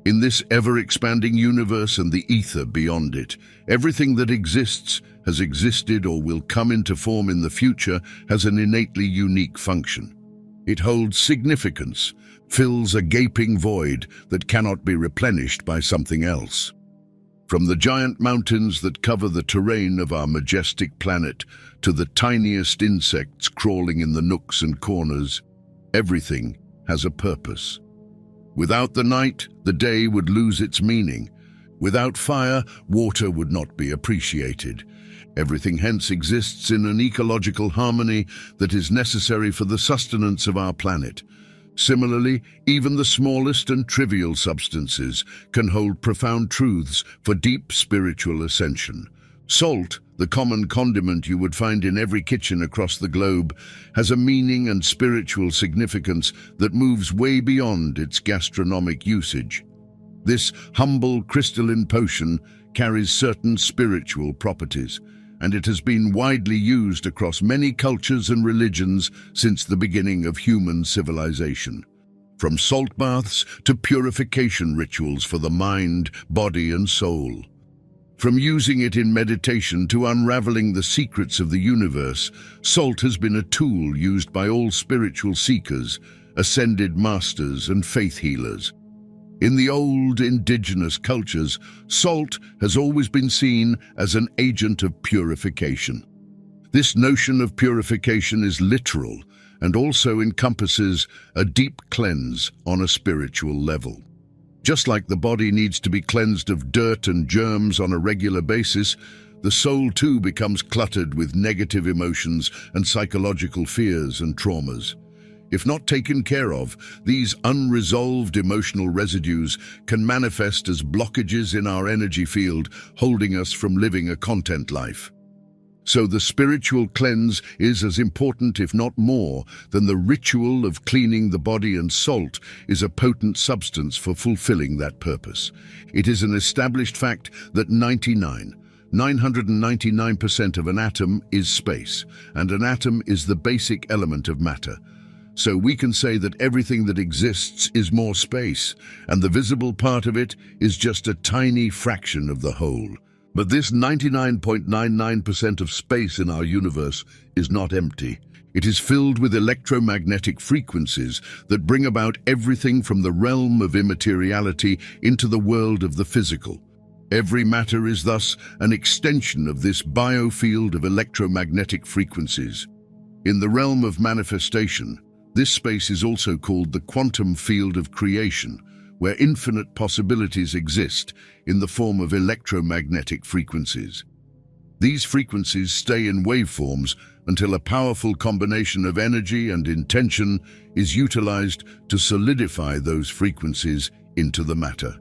In this ever-expanding universe and the ether beyond it, everything that exists, has existed or will come into form in the future has an innately unique function. It holds significance, fills a gaping void that cannot be replenished by something else. From the giant mountains that cover the terrain of our majestic planet to the tiniest insects crawling in the nooks and corners, everything has a purpose. Without the night, the day would lose its meaning. Without fire, water would not be appreciated. Everything hence exists in an ecological harmony that is necessary for the sustenance of our planet. Similarly, even the smallest and trivial substances can hold profound truths for deep spiritual ascension. Salt, the common condiment you would find in every kitchen across the globe, has a meaning and spiritual significance that moves way beyond its gastronomic usage. This humble crystalline potion carries certain spiritual properties, and it has been widely used across many cultures and religions since the beginning of human civilization. From salt baths to purification rituals for the mind, body, and soul. From using it in meditation to unraveling the secrets of the universe, salt has been a tool used by all spiritual seekers, ascended masters, and faith healers. In the old indigenous cultures, salt has always been seen as an agent of purification. This notion of purification is literal and also encompasses a deep cleanse on a spiritual level. Just like the body needs to be cleansed of dirt and germs on a regular basis, the soul too becomes cluttered with negative emotions and psychological fears and traumas. If not taken care of, these unresolved emotional residues can manifest as blockages in our energy field, holding us from living a content life. So the spiritual cleanse is as important, if not more, than the ritual of cleaning the body, and salt is a potent substance for fulfilling that purpose. It is an established fact that 999% of an atom is space, and an atom is the basic element of matter. So we can say that everything that exists is more space, and the visible part of it is just a tiny fraction of the whole. But this 99.99% of space in our universe is not empty. It is filled with electromagnetic frequencies that bring about everything from the realm of immateriality into the world of the physical. Every matter is thus an extension of this biofield of electromagnetic frequencies. In the realm of manifestation, this space is also called the quantum field of creation, where infinite possibilities exist in the form of electromagnetic frequencies. These frequencies stay in waveforms until a powerful combination of energy and intention is utilized to solidify those frequencies into the matter.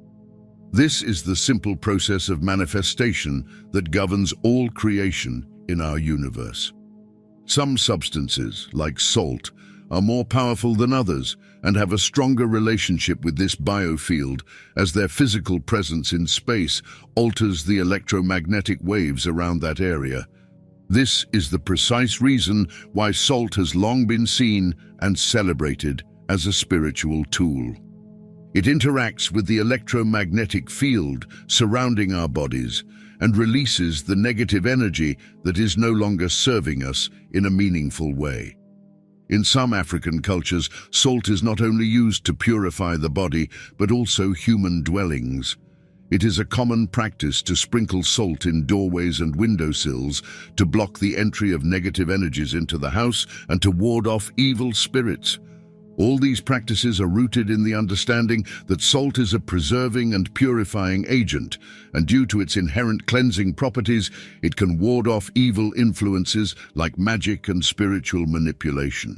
This is the simple process of manifestation that governs all creation in our universe. Some substances, like salt, are more powerful than others and have a stronger relationship with this biofield, as their physical presence in space alters the electromagnetic waves around that area. This is the precise reason why salt has long been seen and celebrated as a spiritual tool. It interacts with the electromagnetic field surrounding our bodies and releases the negative energy that is no longer serving us in a meaningful way. In some African cultures, salt is not only used to purify the body, but also human dwellings. It is a common practice to sprinkle salt in doorways and windowsills to block the entry of negative energies into the house and to ward off evil spirits. All these practices are rooted in the understanding that salt is a preserving and purifying agent, and due to its inherent cleansing properties, it can ward off evil influences like magic and spiritual manipulation.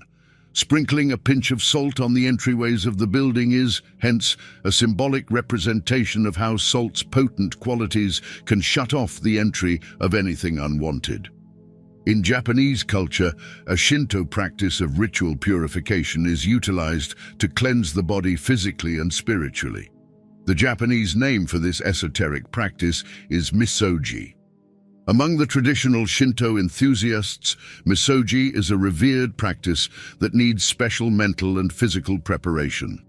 Sprinkling a pinch of salt on the entryways of the building is, hence, a symbolic representation of how salt's potent qualities can shut off the entry of anything unwanted. In Japanese culture, a Shinto practice of ritual purification is utilized to cleanse the body physically and spiritually. The Japanese name for this esoteric practice is misogi. Among the traditional Shinto enthusiasts, misogi is a revered practice that needs special mental and physical preparation.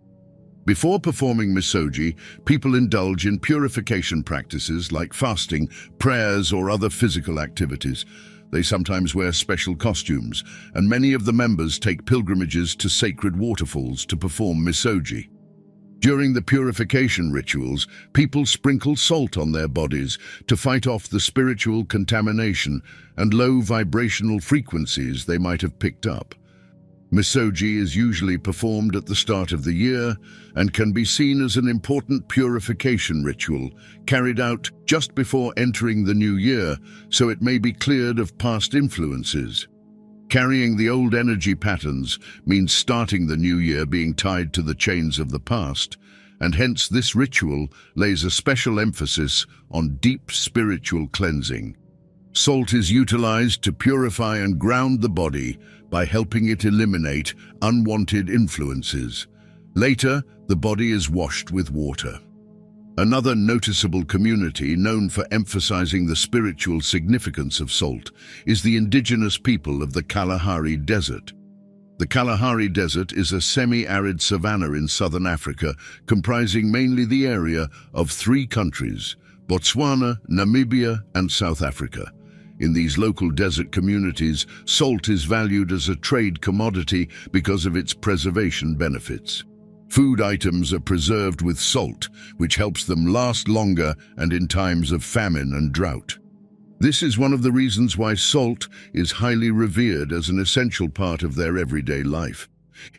Before performing misogi, people indulge in purification practices like fasting, prayers, or other physical activities. They sometimes wear special costumes, and many of the members take pilgrimages to sacred waterfalls to perform misogi. During the purification rituals, people sprinkle salt on their bodies to fight off the spiritual contamination and low vibrational frequencies they might have picked up. Misogi is usually performed at the start of the year and can be seen as an important purification ritual carried out just before entering the new year, so it may be cleared of past influences. Carrying the old energy patterns means starting the new year being tied to the chains of the past, and hence this ritual lays a special emphasis on deep spiritual cleansing. Salt is utilized to purify and ground the body by helping it eliminate unwanted influences. Later, the body is washed with water. Another noticeable community known for emphasizing the spiritual significance of salt is the indigenous people of the Kalahari Desert. The Kalahari Desert is a semi-arid savanna in southern Africa, comprising mainly the area of 3 countries: Botswana, Namibia, and South Africa. In these local desert communities, salt is valued as a trade commodity because of its preservation benefits. Food items are preserved with salt, which helps them last longer and in times of famine and drought. This is one of the reasons why salt is highly revered as an essential part of their everyday life.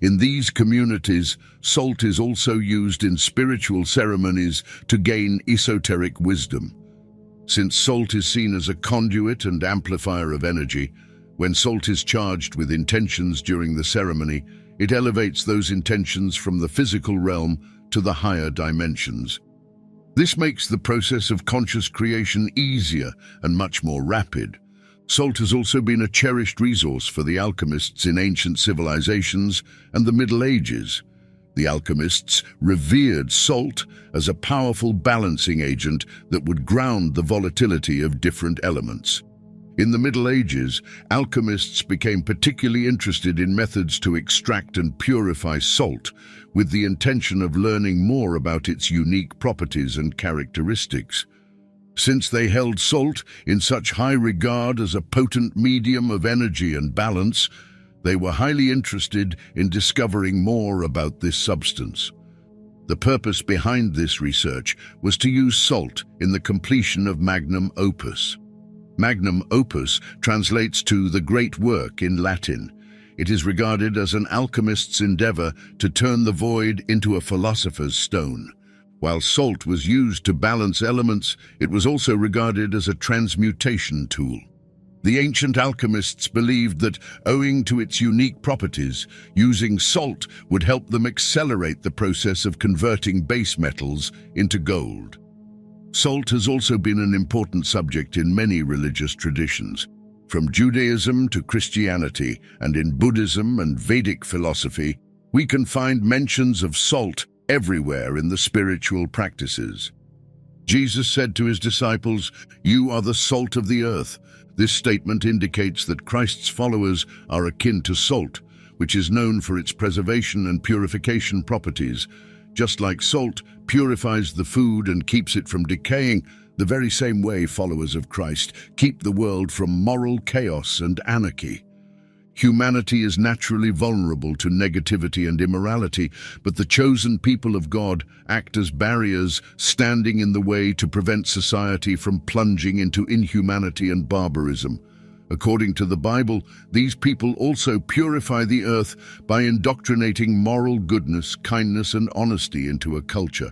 In these communities, salt is also used in spiritual ceremonies to gain esoteric wisdom. Since salt is seen as a conduit and amplifier of energy, when salt is charged with intentions during the ceremony, it elevates those intentions from the physical realm to the higher dimensions. This makes the process of conscious creation easier and much more rapid. Salt has also been a cherished resource for the alchemists in ancient civilizations and the Middle Ages. The alchemists revered salt as a powerful balancing agent that would ground the volatility of different elements. In the Middle Ages, alchemists became particularly interested in methods to extract and purify salt, with the intention of learning more about its unique properties and characteristics. Since they held salt in such high regard as a potent medium of energy and balance, they were highly interested in discovering more about this substance. The purpose behind this research was to use salt in the completion of magnum opus. Magnum opus translates to the great work in Latin. It is regarded as an alchemist's endeavor to turn the void into a philosopher's stone. While salt was used to balance elements, it was also regarded as a transmutation tool. The ancient alchemists believed that, owing to its unique properties, using salt would help them accelerate the process of converting base metals into gold. Salt has also been an important subject in many religious traditions. From Judaism to Christianity, and in Buddhism and Vedic philosophy, we can find mentions of salt everywhere in the spiritual practices. Jesus said to his disciples, "You are the salt of the earth." This statement indicates that Christ's followers are akin to salt, which is known for its preservation and purification properties. Just like salt purifies the food and keeps it from decaying, the very same way followers of Christ keep the world from moral chaos and anarchy. Humanity is naturally vulnerable to negativity and immorality, but the chosen people of God act as barriers, standing in the way to prevent society from plunging into inhumanity and barbarism. According to the Bible, these people also purify the earth by indoctrinating moral goodness, kindness, and honesty into a culture.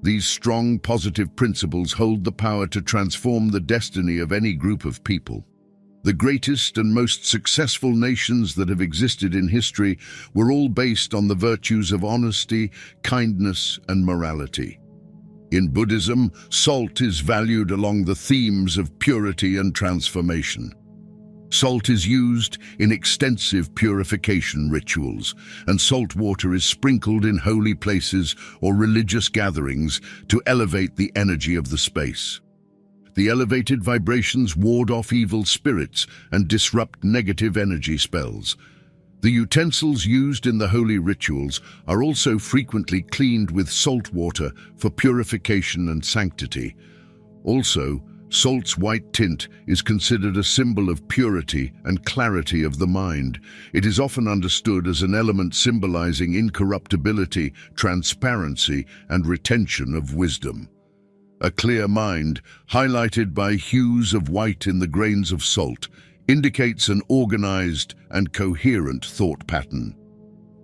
These strong, positive principles hold the power to transform the destiny of any group of people. The greatest and most successful nations that have existed in history were all based on the virtues of honesty, kindness, and morality. In Buddhism, salt is valued along the themes of purity and transformation. Salt is used in extensive purification rituals, and salt water is sprinkled in holy places or religious gatherings to elevate the energy of the space. The elevated vibrations ward off evil spirits and disrupt negative energy spells. The utensils used in the holy rituals are also frequently cleaned with salt water for purification and sanctity. Also, salt's white tint is considered a symbol of purity and clarity of the mind. It is often understood as an element symbolizing incorruptibility, transparency, and retention of wisdom. A clear mind, highlighted by hues of white in the grains of salt, indicates an organized and coherent thought pattern.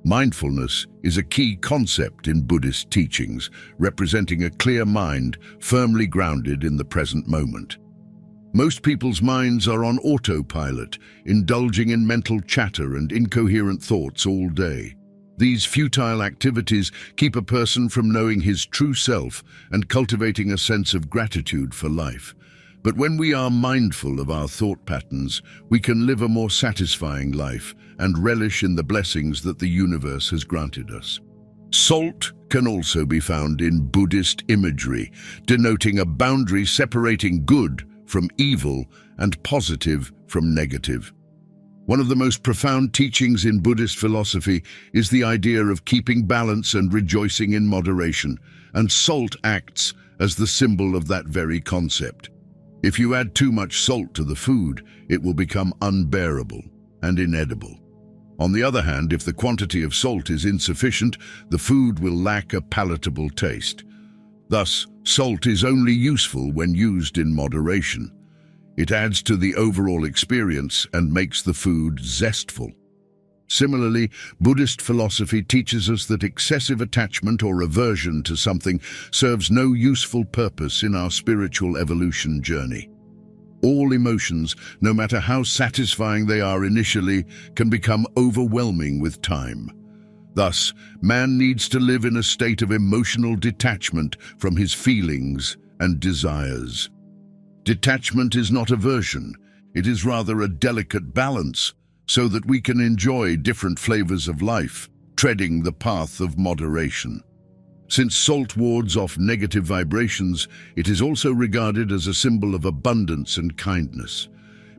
Mindfulness is a key concept in Buddhist teachings, representing a clear mind firmly grounded in the present moment. Most people's minds are on autopilot, indulging in mental chatter and incoherent thoughts all day. These futile activities keep a person from knowing his true self and cultivating a sense of gratitude for life. But when we are mindful of our thought patterns, we can live a more satisfying life and relish in the blessings that the universe has granted us. Salt can also be found in Buddhist imagery, denoting a boundary separating good from evil and positive from negative. One of the most profound teachings in Buddhist philosophy is the idea of keeping balance and rejoicing in moderation, and salt acts as the symbol of that very concept. If you add too much salt to the food, it will become unbearable and inedible. On the other hand, if the quantity of salt is insufficient, the food will lack a palatable taste. Thus, salt is only useful when used in moderation. It adds to the overall experience and makes the food zestful. Similarly, Buddhist philosophy teaches us that excessive attachment or aversion to something serves no useful purpose in our spiritual evolution journey. All emotions, no matter how satisfying they are initially, can become overwhelming with time. Thus, man needs to live in a state of emotional detachment from his feelings and desires. Detachment is not aversion, it is rather a delicate balance, so that we can enjoy different flavors of life, treading the path of moderation. Since salt wards off negative vibrations, it is also regarded as a symbol of abundance and kindness.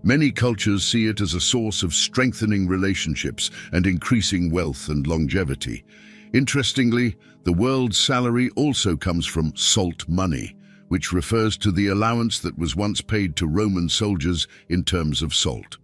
Many cultures see it as a source of strengthening relationships and increasing wealth and longevity. Interestingly, the world's salary also comes from salt money, which refers to the allowance that was once paid to Roman soldiers in terms of salt.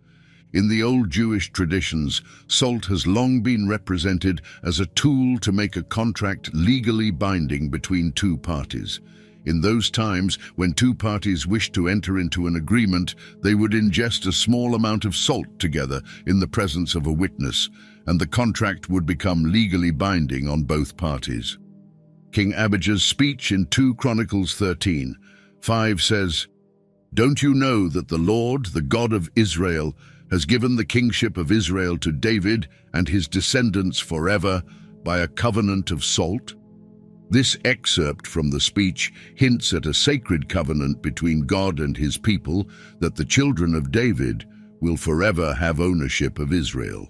In the old Jewish traditions, salt has long been represented as a tool to make a contract legally binding between two parties. In those times, when two parties wished to enter into an agreement, they would ingest a small amount of salt together in the presence of a witness, and the contract would become legally binding on both parties. King Abijah's speech in 2 Chronicles 13:5 says, "Don't you know that the Lord, the God of Israel, has given the kingship of Israel to David and his descendants forever by a covenant of salt?" This excerpt from the speech hints at a sacred covenant between God and his people that the children of David will forever have ownership of Israel.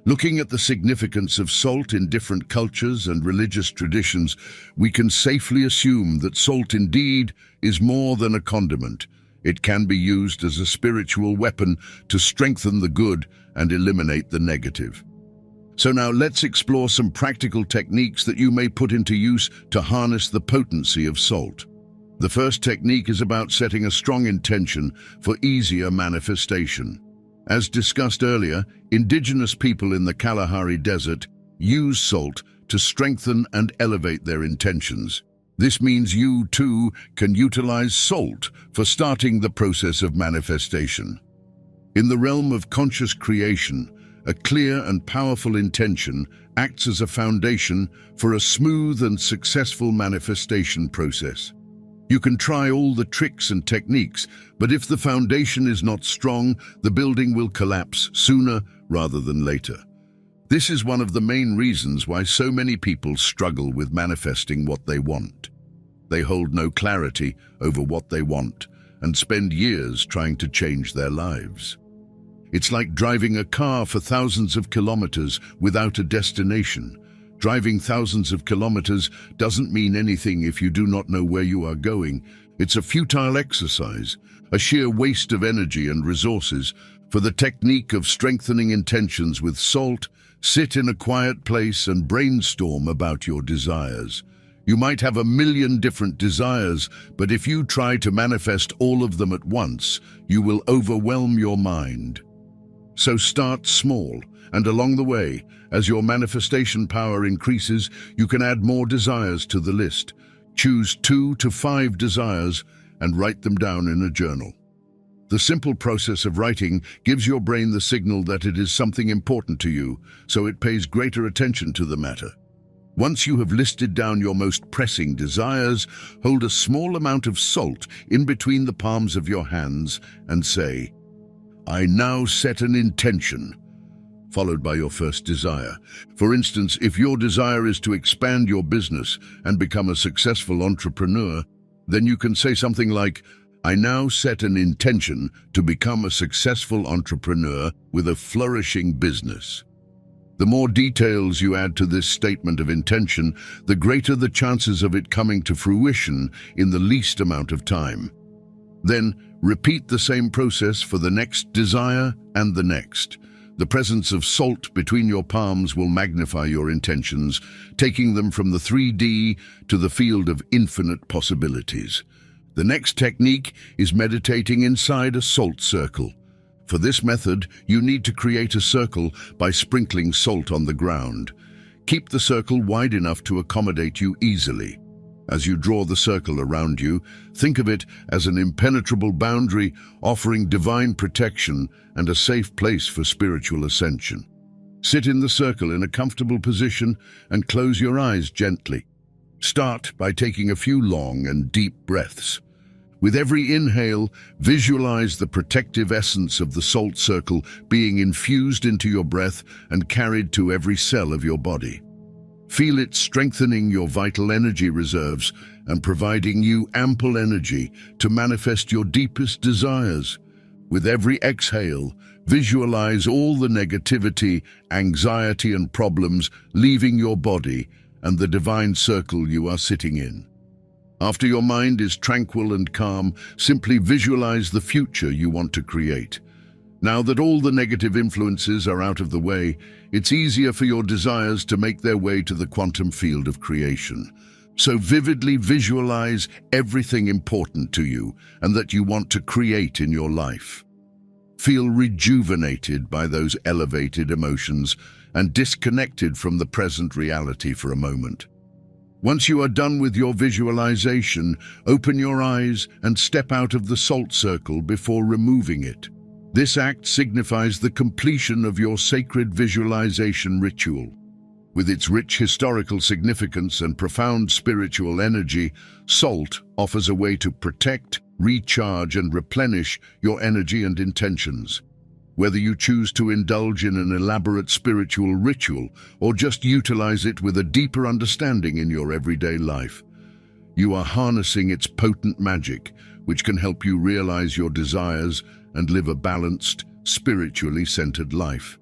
Looking at the significance of salt in different cultures and religious traditions, we can safely assume that salt indeed is more than a condiment. It can be used as a spiritual weapon to strengthen the good and eliminate the negative. So now let's explore some practical techniques that you may put into use to harness the potency of salt. The first technique is about setting a strong intention for easier manifestation. As discussed earlier, indigenous people in the Kalahari Desert use salt to strengthen and elevate their intentions. This means you, too, can utilize salt for starting the process of manifestation. In the realm of conscious creation, a clear and powerful intention acts as a foundation for a smooth and successful manifestation process. You can try all the tricks and techniques, but if the foundation is not strong, the building will collapse sooner rather than later. This is one of the main reasons why so many people struggle with manifesting what they want. They hold no clarity over what they want and spend years trying to change their lives. It's like driving a car for thousands of kilometers without a destination. Driving thousands of kilometers doesn't mean anything if you do not know where you are going. It's a futile exercise, a sheer waste of energy and resources, For the technique of strengthening intentions with salt, sit in a quiet place and brainstorm about your desires. You might have 1,000,000 different desires, but if you try to manifest all of them at once, you will overwhelm your mind. So start small, and along the way, as your manifestation power increases, you can add more desires to the list. Choose 2 to 5 desires and write them down in a journal. The simple process of writing gives your brain the signal that it is something important to you, so it pays greater attention to the matter. Once you have listed down your most pressing desires, hold a small amount of salt in between the palms of your hands and say, "I now set an intention," followed by your first desire. For instance, if your desire is to expand your business and become a successful entrepreneur, then you can say something like, "I now set an intention to become a successful entrepreneur with a flourishing business." The more details you add to this statement of intention, the greater the chances of it coming to fruition in the least amount of time. Then, repeat the same process for the next desire and the next. The presence of salt between your palms will magnify your intentions, taking them from the 3D to the field of infinite possibilities. The next technique is meditating inside a salt circle. For this method, you need to create a circle by sprinkling salt on the ground. Keep the circle wide enough to accommodate you easily. As you draw the circle around you, think of it as an impenetrable boundary offering divine protection and a safe place for spiritual ascension. Sit in the circle in a comfortable position and close your eyes gently. Start by taking a few long and deep breaths. With every inhale, visualize the protective essence of the salt circle being infused into your breath and carried to every cell of your body. Feel it strengthening your vital energy reserves and providing you ample energy to manifest your deepest desires. With every exhale, visualize all the negativity, anxiety, and problems leaving your body and the divine circle you are sitting in. After your mind is tranquil and calm, simply visualize the future you want to create. Now that all the negative influences are out of the way, it's easier for your desires to make their way to the quantum field of creation. So vividly visualize everything important to you and that you want to create in your life. Feel rejuvenated by those elevated emotions and disconnected from the present reality for a moment. Once you are done with your visualization, open your eyes and step out of the salt circle before removing it. This act signifies the completion of your sacred visualization ritual. With its rich historical significance and profound spiritual energy, salt offers a way to protect, recharge, and replenish your energy and intentions. Whether you choose to indulge in an elaborate spiritual ritual or just utilize it with a deeper understanding in your everyday life, you are harnessing its potent magic, which can help you realize your desires and live a balanced, spiritually centered life.